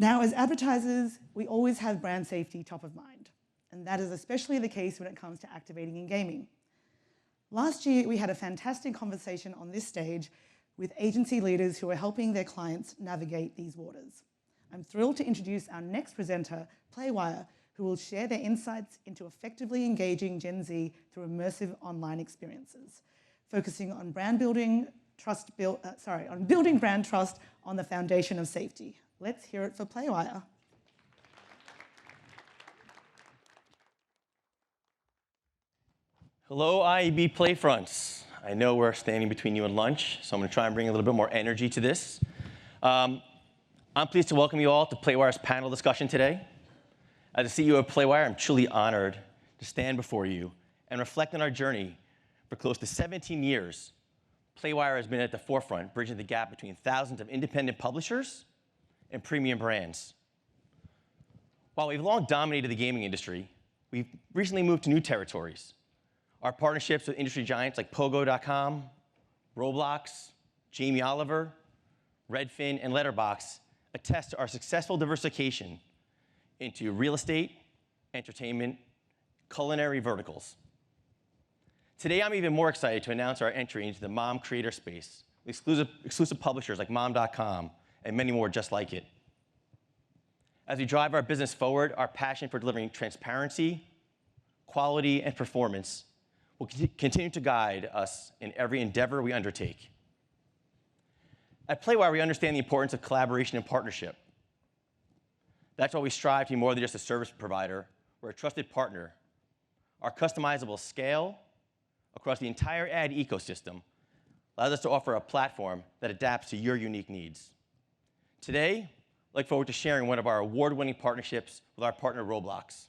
Now, as advertisers, we always have brand safety top of mind, and that is especially the case when it comes to activating in gaming. Last year, we had a fantastic conversation on this stage with agency leaders who are helping their clients navigate these waters. I'm thrilled to introduce our next presenter, Playwire, who will share their insights into effectively engaging Gen Z through immersive online experiences, focusing on building brand trust on the foundation of safety. Let's hear it for Playwire. Hello, IAB PlayFronts. I know we're standing between you and lunch, so I'm going to try and bring a little bit more energy to this. I'm pleased to welcome you all to Playwire's panel discussion today. As the CEO of Playwire, I'm truly honored to stand before you and reflect on our journey. For close to 17 years, Playwire has been at the forefront, bridging the gap between thousands of independent publishers and premium brands. While we've long dominated the gaming industry, we've recently moved to new territories. Our partnerships with industry giants like Pogo.com, Roblox, Jamie Oliver, Redfin, and Letterboxd attest to our successful diversification into real estate, entertainment, culinary verticals. Today, I'm even more excited to announce our entry into the mom creator space, with exclusive publishers like Mom.com and many more just like it. As we drive our business forward, our passion for delivering transparency, quality, and performance will continue to guide us in every endeavor we undertake. At Playwire, we understand the importance of collaboration and partnership. That's why we strive to be more than just a service provider. We're a trusted partner. Our customizable scale across the entire ad ecosystem allows us to offer a platform that adapts to your unique needs. Today, I look forward to sharing one of our award-winning partnerships with our partner Roblox,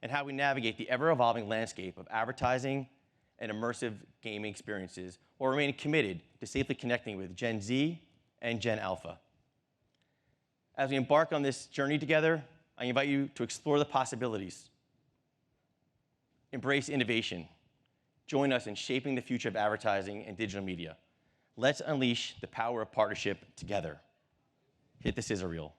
and how we navigate the ever-evolving landscape of advertising and immersive gaming experiences while remaining committed to safely connecting with Gen Z and Gen Alpha. As we embark on this journey together, I invite you to explore the possibilities, embrace innovation, join us in shaping the future of advertising and digital media. Let's unleash the power of partnership together. Hit the scissor reel.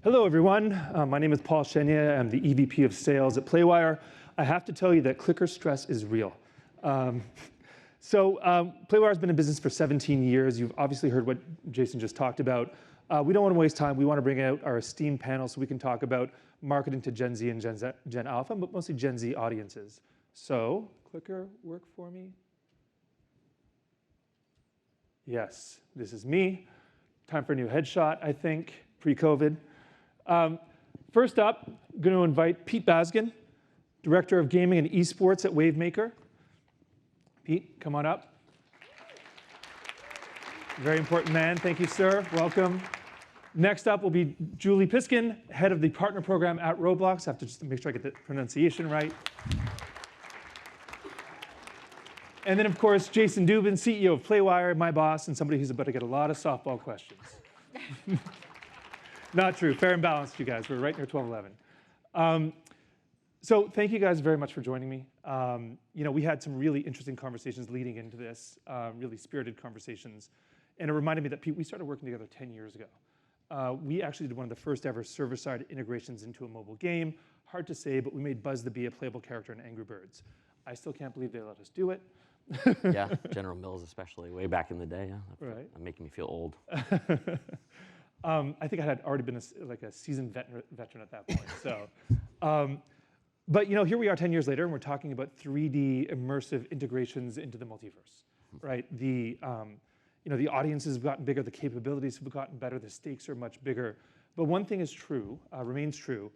Hello, everyone. My name is Paul Chenier. I'm the EVP of Sales at Playwire. I have to tell you that clicker stress is real. Playwire has been in business for 17 years. You've obviously heard what Jason just talked about. We don't want to waste time. We want to bring out our esteemed panel so we can talk about marketing to Gen Z and Gen Alpha, but mostly Gen Z audiences. So, clicker, work for me. Yes, this is me. Time for a new headshot, I think, pre-COVID. First up, I'm going to invite Pete Baskin, Director of Gaming and Esports at Wavemaker. Pete, come on up. Very important man. Thank you, sir. Welcome. Next up will be Julie Piskin, Head of the Partner Program at Roblox. I have to just make sure I get the pronunciation right. And then, of course, Jason Dubin, CEO of Playwire, my boss, and somebody who's about to get a lot of softball questions. Not true. Fair and balanced, you guys. We're right near 12:11. So thank you guys very much for joining me. We had some really interesting conversations leading into this, really spirited conversations. And it reminded me that, Pete, we started working together 10 years ago. We actually did one of the first ever server-side integrations into a mobile game, hard to say, but we made Buzz the Bee a playable character in Angry Birds. I still can't believe they let us do it. Yeah, General Mills especially, way back in the day. Yeah, Right. making me feel old. I think I had already been a seasoned veteran at that point. So, but here we are 10 years later, and we're talking about 3D immersive integrations into the multiverse, right? The audiences have gotten bigger, the capabilities have gotten better, the stakes are much bigger. But one thing is true, remains true.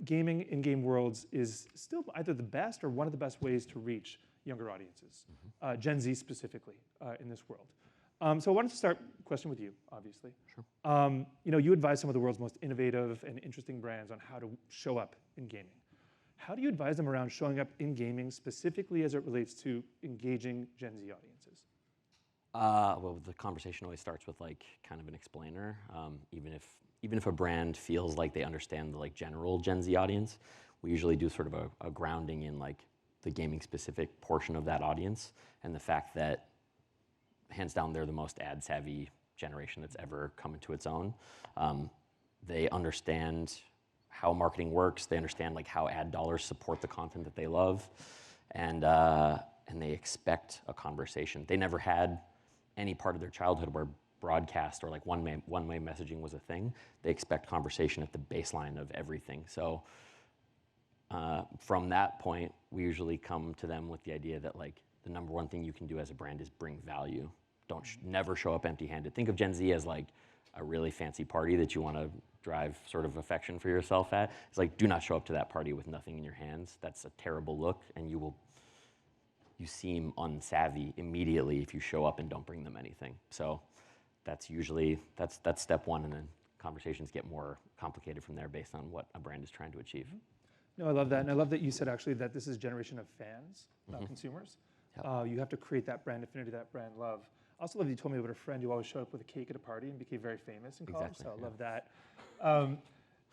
Gaming in game worlds is still either the best or one of the best ways to reach younger audiences, Gen Z specifically in this world. So I wanted to start a question with you, obviously. Sure. You advise some of the world's most innovative and interesting brands on how to show up in gaming. How do you advise them around showing up in gaming, specifically as it relates to engaging Gen Z audiences? Well, the conversation always starts with kind of an explainer. Even if a brand feels like they understand the general Gen Z audience, we usually do sort of a grounding in the gaming specific portion of that audience and the fact that hands down they're the most ad savvy generation that's ever come into its own. They understand how marketing works. They understand how ad dollars support the content that they love, and they expect a conversation. They never had any part of their childhood where broadcast or one-way messaging was a thing. They expect conversation at the baseline of everything. So from that point, we usually come to them with the idea that the number one thing you can do as a brand is bring value. Never show up empty-handed. Think of Gen Z as a really fancy party that you want to drive sort of affection for yourself at. It's do not show up to that party with nothing in your hands. That's a terrible look, and you seem unsavvy immediately if you show up and don't bring them anything. So that's usually that's step one, and then conversations get more complicated from there based on what a brand is trying to achieve. No, I love that, and I love that you said actually that this is a generation of fans, not consumers. Yep. You have to create that brand affinity, that brand love. I also love that you told me about a friend who always showed up with a cake at a party and became very famous in college, Exactly, so I love that.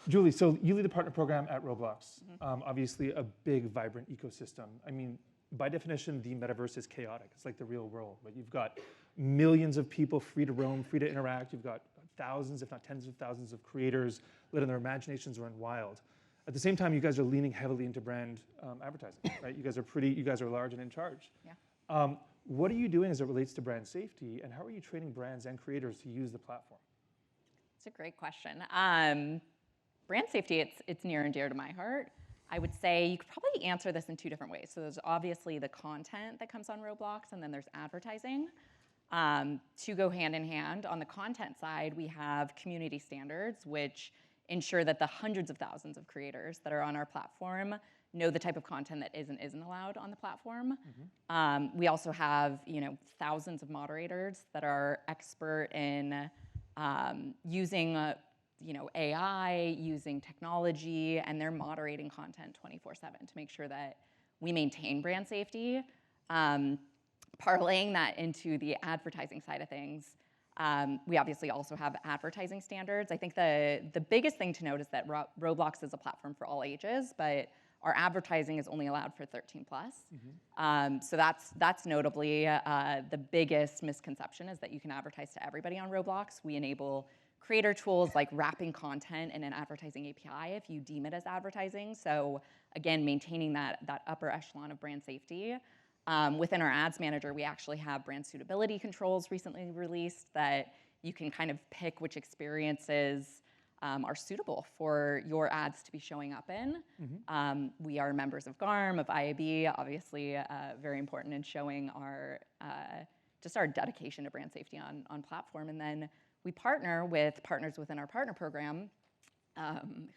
Julie, so you lead the partner program at Roblox. Obviously a big, vibrant ecosystem. I mean, by definition, the metaverse is chaotic. It's like the real world, but you've got millions of people free to roam, free to interact. You've got thousands, if not tens of thousands of creators letting their imaginations run wild. At the same time, you guys are leaning heavily into brand advertising, right? You guys are large and in charge. Yeah. What are you doing as it relates to brand safety, and how are you training brands and creators to use the platform? It's a great question. Brand safety, it's near and dear to my heart. I would say you could probably answer this in two different ways. So there's obviously the content that comes on Roblox, and then there's advertising. To go hand in hand, on the content side, we have community standards, which ensure that the hundreds of thousands of creators that are on our platform know the type of content that is and isn't allowed on the platform. We also have thousands of moderators that are expert in using AI, using technology, and they're moderating content 24/7 to make sure that we maintain brand safety. Parlaying that into the advertising side of things, we obviously also have advertising standards. I think the biggest thing to note is that Roblox is a platform for all ages, but our advertising is only allowed for 13 plus. So that's notably the biggest misconception, is that you can advertise to everybody on Roblox. We enable creator tools like wrapping content in an advertising API if you deem it as advertising. So again, maintaining that upper echelon of brand safety. Within our ads manager, we actually have brand suitability controls recently released that you can kind of pick which experiences are suitable for your ads to be showing up in. We are members of GARM, of IAB, obviously very important in showing our dedication to brand safety on platform. And then we partner with partners within our partner program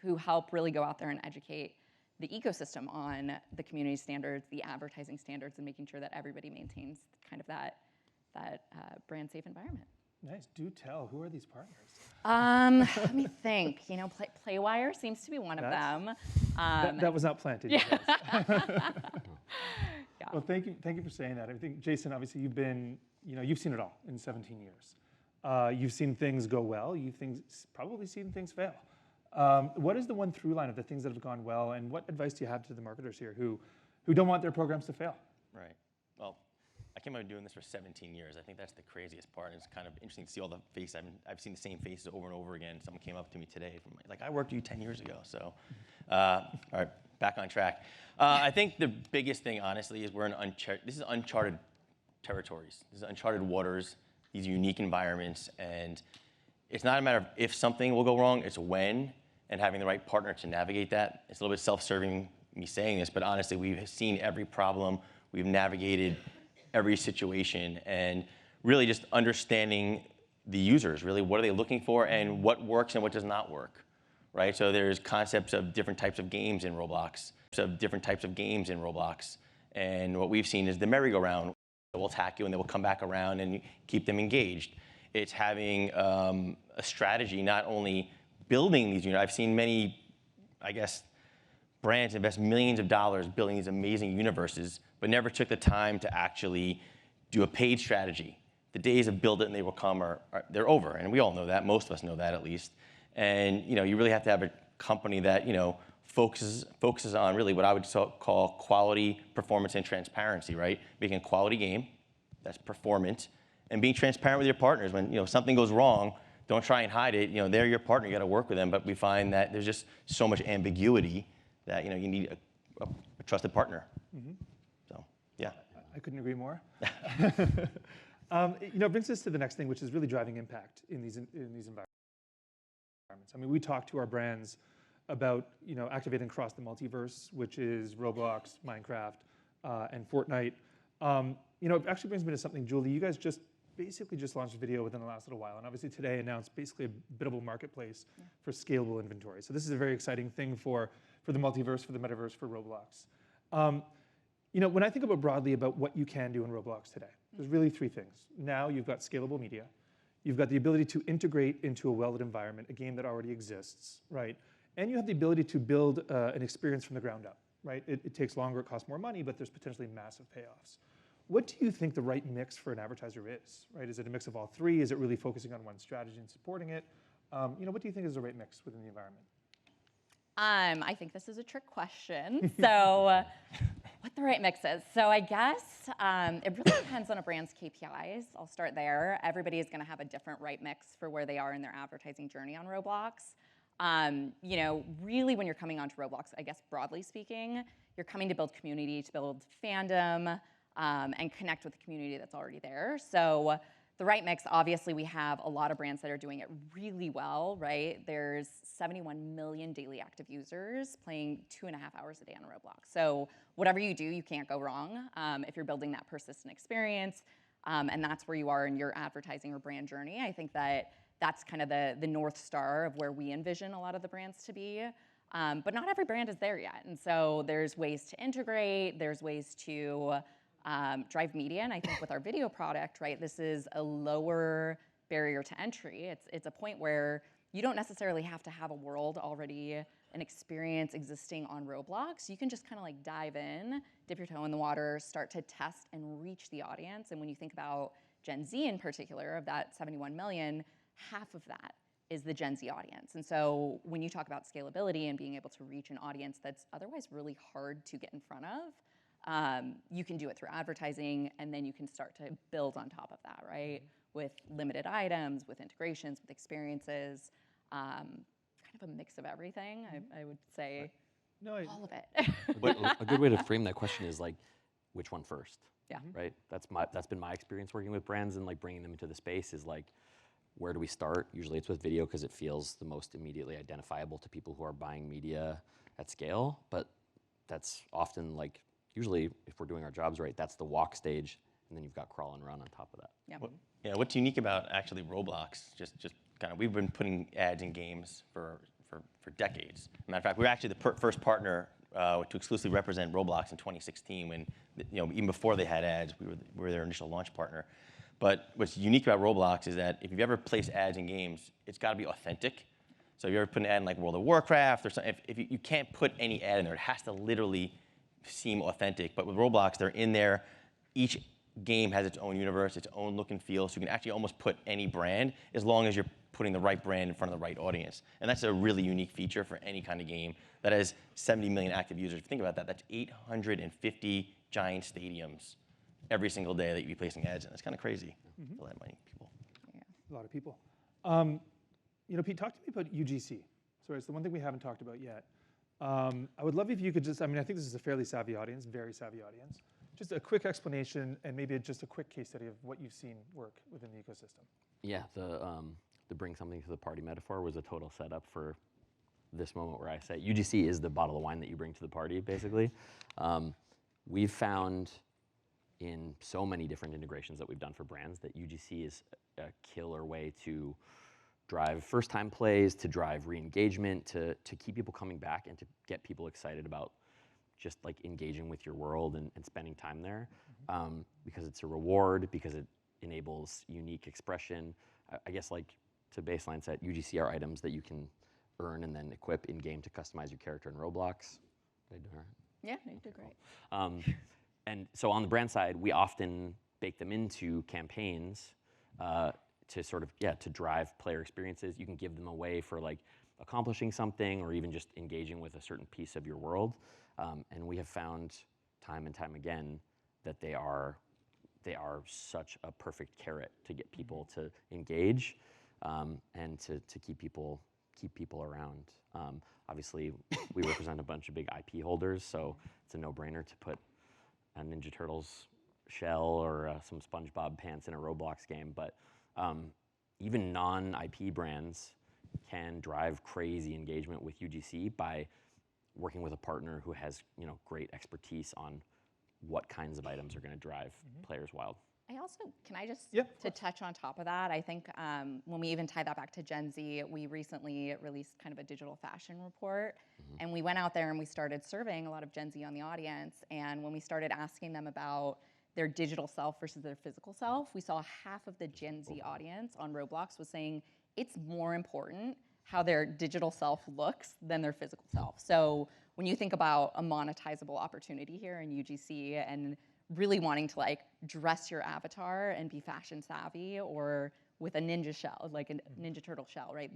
who help really go out there and educate the ecosystem on the community standards, the advertising standards, and making sure that everybody maintains kind of that brand safe environment. Nice. Do tell. Who are these partners? Let me think. Playwire seems to be one of them. That was not planted. Yeah. Yeah. Well, thank you for saying that. I think, Jason, obviously you've seen it all in 17 years. You've seen things go well. You've probably seen things fail. What is the one through line of the things that have gone well, and what advice do you have to the marketers here who don't want their programs to fail? Right. Well, I can't believe I've been doing this for 17 years. I think that's the craziest part. It's kind of interesting to see all the faces. I've seen the same faces over and over again. Someone came up to me today from like, I worked with you 10 years ago. So, all right, back on track. I think the biggest thing, honestly, is this is uncharted territories. This is uncharted waters, these unique environments, and it's not a matter of if something will go wrong, it's when, and having the right partner to navigate that. It's a little bit self-serving me saying this, but honestly, we've seen every problem, we've navigated every situation, and really just understanding the users, really, what are they looking for and what works and what does not work, right? So there's concepts of different types of games in Roblox, and what we've seen is the merry-go-round will attack you and they will come back around and keep them engaged. It's having a strategy, not only building these units. I've seen many, I guess, brands invest millions of dollars building these amazing universes, but never took the time to actually do a paid strategy. The days of build it and they will come they're over, and we all know that. Most of us know that at least. And you really have to have a company that focuses on really what I would call quality, performance, and transparency. Right, making a quality game that's performant, and being transparent with your partners. When something goes wrong, don't try and hide it. They're your partner. You got to work with them. But we find that there's just so much ambiguity that you need a trusted partner. Mm-hmm. So yeah, I couldn't agree more. It brings us to the next thing, which is really driving impact in these environments. I mean, we talk to our brands about activating across the multiverse, which is Roblox, Minecraft, and Fortnite. It actually brings me to something, Julie. You guys basically just launched a video within the last little while, and obviously today announced basically a biddable marketplace for scalable inventory. So this is a very exciting thing for the multiverse, for the metaverse, for Roblox. When I think about broadly about what you can do in Roblox today, there's really three things. Now you've got scalable media. You've got the ability to integrate into a well-lit environment, a game that already exists, right? And you have the ability to build an experience from the ground up, right? It takes longer, it costs more money, but there's potentially massive payoffs. What do you think the right mix for an advertiser is, right? Is it a mix of all three? Is it really focusing on one strategy and supporting it? What do you think is the right mix within the environment? I think this is a trick question. So what the right mix is. So I guess it really depends on a brand's KPIs. I'll start there. Everybody is going to have a different right mix for where they are in their advertising journey on Roblox. Really when you're coming onto Roblox, I guess broadly speaking, you're coming to build community, to build fandom, and connect with the community that's already there. So the right mix, obviously we have a lot of brands that are doing it really well, right? There's 71 million daily active users playing 2.5 hours a day on Roblox. So whatever you do, you can't go wrong if you're building that persistent experience, and that's where you are in your advertising or brand journey. I think that's kind of the North Star of where we envision a lot of the brands to be. But not every brand is there yet. And so there's ways to integrate, there's ways to drive media, and I think with our video product, right, this is a lower barrier to entry. It's a point where you don't necessarily have to have a world already, an experience existing on Roblox. You can just kind of like dive in, dip your toe in the water, start to test and reach the audience. And when you think about Gen Z in particular, of that 71 million, half of that is the Gen Z audience. And so when you talk about scalability and being able to reach an audience that's otherwise really hard to get in front of, you can do it through advertising, and then you can start to build on top of that, right? With limited items, with integrations, with experiences, kind of a mix of everything, I would say. No, all of it. A good way to frame that question is like, which one first? Yeah. Right? That's been my experience working with brands and like bringing them into the space is like, where do we start? Usually it's with video because it feels the most immediately identifiable to people who are buying media at scale, but that's often like, usually, if we're doing our jobs right, that's the walk stage, and then you've got crawl and run on top of that. Yeah. What's unique about actually Roblox? Just kind of, we've been putting ads in games for decades. Matter of fact, we were actually the first partner to exclusively represent Roblox in 2016. When even before they had ads, we were their initial launch partner. But what's unique about Roblox is that if you've ever placed ads in games, it's got to be authentic. So if you ever put an ad in like World of Warcraft or something, if you can't put any ad in there, it has to literally seem authentic. But with Roblox, they're in there. Each game has its own universe, its own look and feel, so you can actually almost put any brand as long as you're putting the right brand in front of the right audience. And that's a really unique feature for any kind of game that has 70 million active users. If you think about that, that's 850 giant stadiums every single day that you'd be placing ads in. It's kind of crazy for that many people. A lot of people. Pete, talk to me about UGC. Sorry, it's the one thing we haven't talked about yet. I would love if you could just, I think this is a fairly savvy audience, very savvy audience. Just a quick explanation and maybe just a quick case study of what you've seen work within the ecosystem. Yeah, the bring something to the party metaphor was a total setup for this moment where I say UGC is the bottle of wine that you bring to the party, basically. We've found in so many different integrations that we've done for brands that UGC is a killer way to drive first-time plays, to drive re-engagement, to keep people coming back and to get people excited about just like engaging with your world and spending time there, because it's a reward, because it enables unique expression. I guess like to baseline set, UGC are items that you can earn and then equip in-game to customize your character in Roblox. Did I do all right? Yeah, no, you did great. And so on the brand side, we often bake them into campaigns to sort of, to drive player experiences. You can give them away for like accomplishing something or even just engaging with a certain piece of your world. And we have found time and time again that they are such a perfect carrot to get people to engage and to keep people around. Obviously, we represent a bunch of big IP holders, so it's a no-brainer to put a Ninja Turtles shell or some SpongeBob pants in a Roblox game. But even non-IP brands can drive crazy engagement with UGC by working with a partner who has great expertise on what kinds of items are going to drive players wild. I also, can I just, to touch on top of that, I think when we even tie that back to Gen Z, we recently released kind of a digital fashion report, and we went out there and we started surveying a lot of Gen Z on the audience, and when we started asking them about their digital self versus their physical self, we saw half of the Gen Z audience on Roblox was saying it's more important how their digital self looks than their physical self. So when you think about a monetizable opportunity here in UGC and really wanting to like dress your avatar and be fashion savvy or with a ninja shell, like a Ninja Turtle shell, right?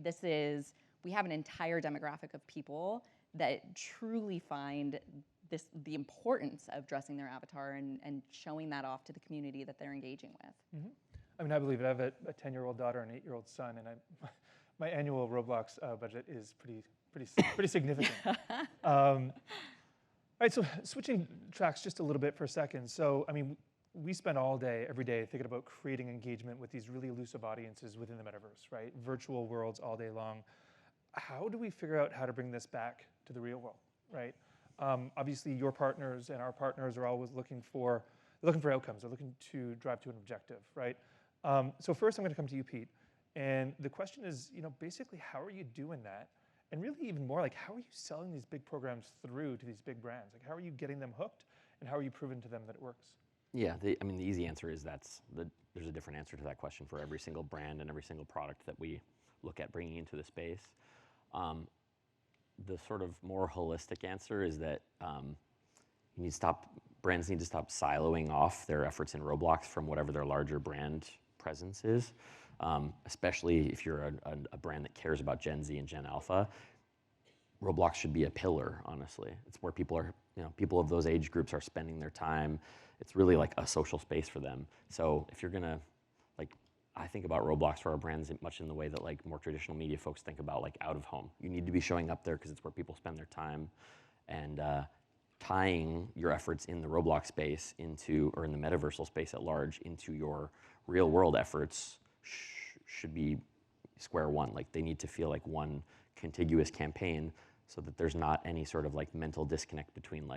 We have an entire demographic of people that truly find the importance of dressing their avatar and showing that off to the community that they're engaging with. I believe it. I have a 10-year-old daughter and an 8-year-old son, and my annual Roblox budget is pretty significant. All right, so switching tracks just a little bit for a second. So, we spend all day, every day, thinking about creating engagement with these really elusive audiences within the metaverse, right? Virtual worlds all day long. How do we figure out how to bring this back to the real world, right? Obviously, your partners and our partners are always looking for outcomes. They're looking to drive to an objective, right? So first, I'm going to come to you, Pete. And the question is, basically, how are you doing that? And really even more, like, how are you selling these big programs through to these big brands? Like, how are you getting them hooked? And how are you proving to them that it works? Yeah, the easy answer is there's a different answer to that question for every single brand and every single product that we look at bringing into the space. The sort of more holistic answer is that brands need to stop siloing off their efforts in Roblox from whatever their larger brand presence is. Especially if you're a brand that cares about Gen Z and Gen Alpha, Roblox should be a pillar, honestly. It's where people of those age groups are spending their time. It's really like a social space for them. So if you're gonna, I think about Roblox for our brands much in the way that more traditional media folks think about out of home. You need to be showing up there because it's where people spend their time, and tying your efforts in the Roblox space or in the metaversal space at large into your real world efforts should be square one. They need to feel like one contiguous campaign so that there's not any sort of mental disconnect between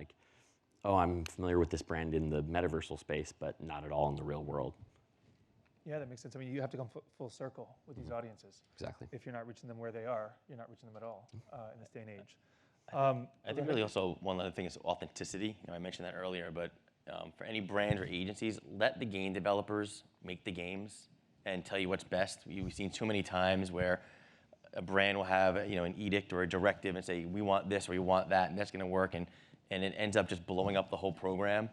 oh, I'm familiar with this brand in the metaversal space, but not at all in the real world. Yeah, that makes sense. You have to come full circle with these audiences. Exactly. If you're not reaching them where they are, you're not reaching them at all in this day and age. I think really also one other thing is authenticity. I mentioned that earlier, but for any brands or agencies, let the game developers make the games and tell you what's best. We've seen too many times where a brand will have an edict or a directive and say, we want this or we want that, and that's going to work, and it ends up just blowing up the whole program.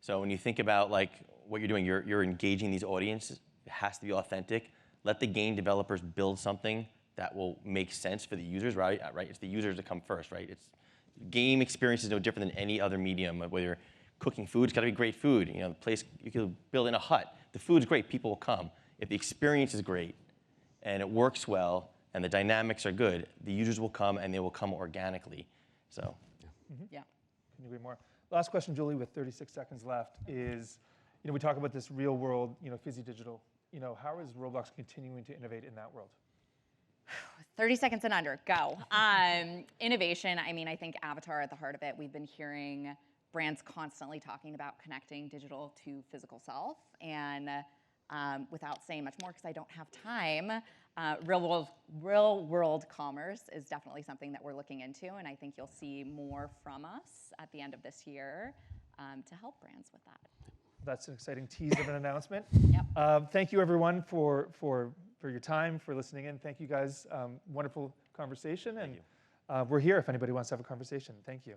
So when you think about what you're doing, you're engaging these audiences. It has to be authentic. Let the game developers build something that will make sense for the users, right? It's the users that come first, right? Game experience is no different than any other medium, whether you're cooking food, it's got to be great food. You know, the place, you could build in a hut. The food's great, people will come. If the experience is great and it works well and the dynamics are good, the users will come and they will come organically. So, Yeah. Couldn't agree more. Last question, Julie, with 36 seconds left is, we talk about this real world, fizzy digital. How is Roblox continuing to innovate in that world? 30 seconds and under, go. Innovation, I think Avatar at the heart of it. We've been hearing brands constantly talking about connecting digital to physical self. And without saying much more, because I don't have time, real world commerce is definitely something that we're looking into. And I think you'll see more from us at the end of this year to help brands with that. That's an exciting tease of an announcement. Yep. Thank you, everyone, for your time, for listening in. Thank you, guys. Wonderful conversation. And we're here if anybody wants to have a conversation. Thank you.